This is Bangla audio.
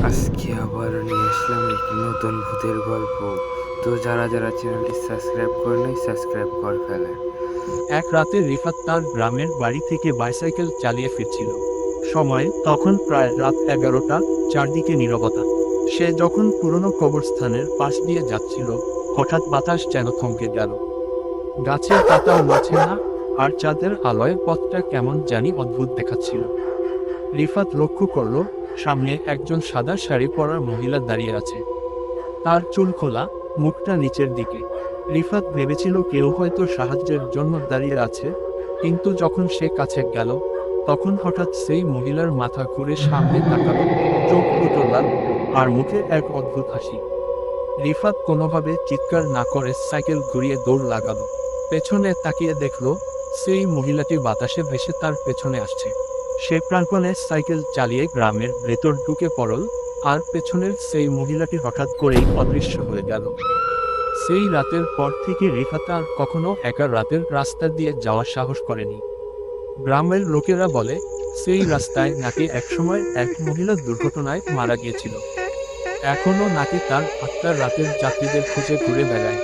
আজকে আবারও নিয়ে আসলাম একটি নতুন ভূতের গল্প। তো যারা যারা চ্যানেলটি সাবস্ক্রাইব করে নাই সাবস্ক্রাইব করে ফেলেন। এক রাতে রিফাত তার গ্রামের বাড়ি থেকে বাইসাইকেল চালিয়ে ফিরছিল। সময় তখন প্রায় রাত 11টা। চারদিকে নীরবতা। সে যখন পুরনো কবরস্থানের পাশ দিয়ে যাচ্ছিল, হঠাৎ বাতাস যেন থমকে গেল। গাছের পাতাও নড়ছে না, আর চাঁদের আলোয় পথটা কেমন জানি অদ্ভুত দেখাচ্ছিল। রিফাত লক্ষ্য করল, সামনে একজন সাদা শাড়ি পরা মহিলা দাঁড়িয়ে আছে। তার চুল খোলা, মুখটা নিচের দিকে। রিফাত ভেবেছিল কেউ হয়তো সাহায্যের জন্য দাঁড়িয়ে আছে, কিন্তু যখন সে কাছে গেল, তখন হঠাৎ সেই মহিলার মাথা ঘুরে সামনে তাকালো, চোখ দুটো লাল, আর মুখে এক অদ্ভুত হাসি। রিফাত কোনোভাবে চিৎকার না করে সাইকেল ঘুরিয়ে দৌড় লাগালো। পেছনে তাকিয়ে দেখল, সেই মহিলাটি বাতাসে ভেসে তার পেছনে আসছে। সে প্রাণপণে সাইকেল চালিয়ে গ্রামের ভেতর ঢুকে পড়ল, আর পেছনের সেই মহিলাটি হঠাৎ করেই অদৃশ্য হয়ে গেল। সেই রাতের পর থেকে রিফাত আর কখনো একা রাতের রাস্তা দিয়ে যাওয়ার সাহস করেনি। গ্রামের লোকেরা বলে, সেই রাস্তায় নাকি একসময় এক মহিলা দুর্ঘটনায় মারা গিয়েছিল। এখনো নাকি তার আত্মার রাতের যাত্রীদের খুঁজে ঘুরে বেড়ায়।